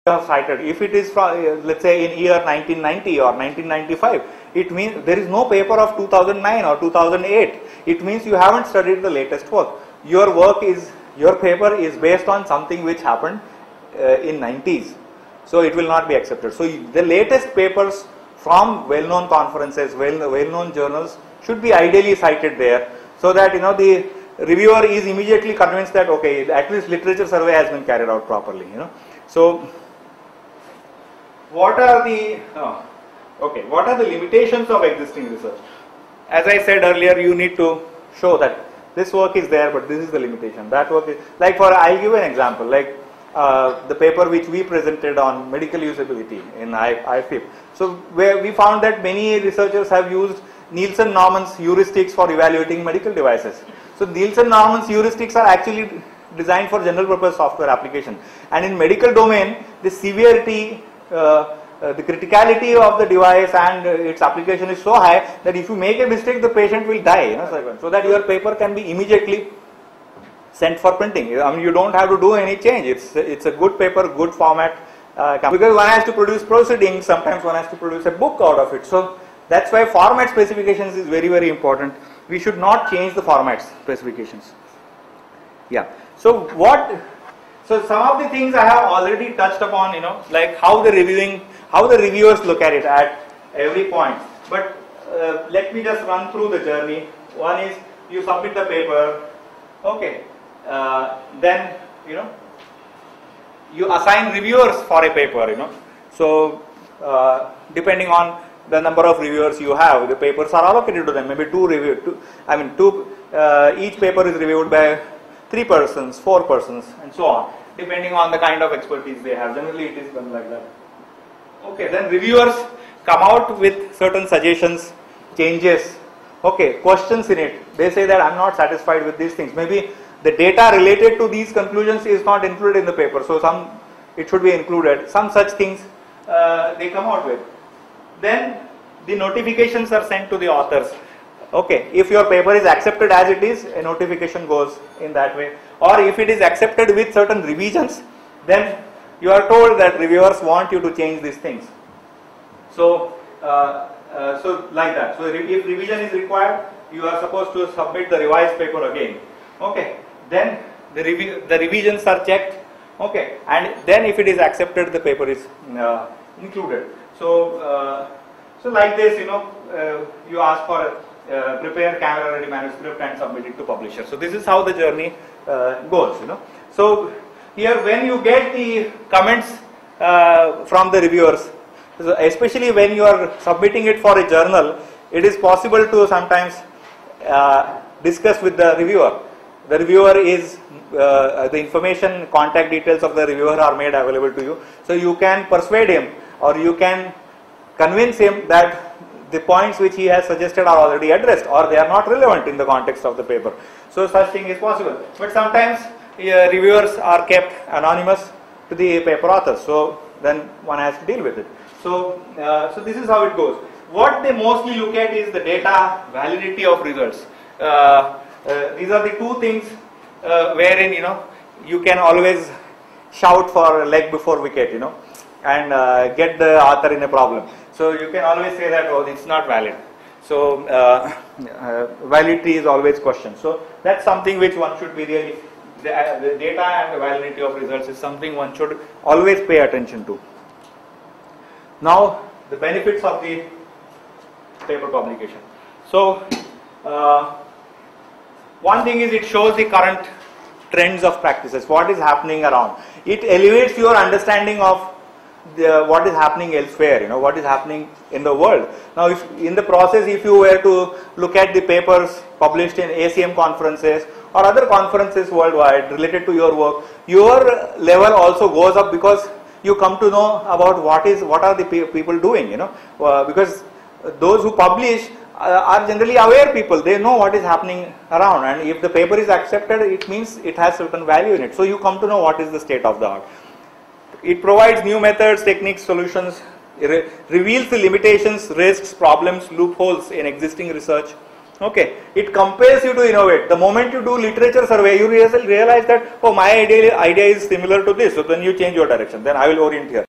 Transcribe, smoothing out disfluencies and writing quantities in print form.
have cited. If it is from, let's say, in year 1990 or 1995, it means there is no paper of 2009 or 2008. It means you haven't studied the latest work. Your paper is based on something which happened in 90s. So it will not be accepted. So the latest papers from well-known conferences, well-known journals should be ideally cited there, so that the reviewer is immediately convinced that okay, at least literature survey has been carried out properly. So what are the limitations of existing research? As I said earlier, you need to show that this work is there, but this is the limitation. That work is I'll give an example, like the paper which we presented on medical usability in IFIP. So where we found that many researchers have used Nielsen-Norman's heuristics for evaluating medical devices. So Nielsen-Norman's heuristics are actually designed for general purpose software application, and in medical domain the severity, the criticality of the device and its application is so high that if you make a mistake, the patient will die. So that your paper can be immediately sent for printing. I mean, you don't have to do any change. It's a good paper, good format. Because one has to produce proceedings, sometimes one has to produce a book out of it. So that's why format specifications is very, very important. We should not change the format specifications. Yeah. So some of the things I have already touched upon, like how the reviewers look at it at every point. But let me just run through the journey. One is you submit the paper, okay. Then you assign reviewers for a paper. So depending on the number of reviewers you have, the papers are allocated to them. Maybe each paper is reviewed by 3 persons, 4 persons, and so on, depending on the kind of expertise they have. Generally it is done like that. Okay, then reviewers come out with certain suggestions, changes, okay, questions in it. They say that I'm not satisfied with these things. Maybe the data related to these conclusions is not included in the paper, so it should be included. Some such things they come out with. Then the notifications are sent to the authors. Okay, if your paper is accepted as it is, a notification goes in that way. Or if it is accepted with certain revisions, then you are told that reviewers want you to change these things. So like that. So if revision is required, you are supposed to submit the revised paper again. Okay, then the revisions are checked. Okay, and then if it is accepted, the paper is included. So like this, you ask for prepare camera ready manuscript and submit it to publisher. So this is how the journey goes. So here, when you get the comments from the reviewers, so especially when you are submitting it for a journal, it is possible to sometimes discuss with the reviewer. The reviewer is the information, contact details of the reviewer are made available to you. So you can persuade him, or you can convince him that the points which he has suggested are already addressed, or they are not relevant in the context of the paper. So such thing is possible. But sometimes reviewers are kept anonymous to the paper authors, so then one has to deal with it. So this is how it goes. What they mostly look at is the data validity of results. These are the two things wherein you can always shout for a leg before wicket, and get the author in a problem. So you can always say that, oh, it's not valid. So validity is always questioned. So that's something which one should be really, the data and the validity of results is something one should always pay attention to. Now the benefits of the paper publication. So one thing is, it shows the current trends of practices, what is happening around. It elevates your understanding of what is happening elsewhere, what is happening in the world. Now, if in the process, if you were to look at the papers published in ACM conferences or other conferences worldwide related to your work, your level also goes up, because you come to know about what are the people doing, because those who publish are generally aware people. They know what is happening around, and if the paper is accepted, it means it has certain value in it. So you come to know what is the state of the art. It provides new methods, techniques, solutions, reveals the limitations, risks, problems, loopholes in existing research, Okay, it compels you to innovate. The moment you do literature survey, you realize that, oh, my idea is similar to this, so then you change your direction. Then I will orient here.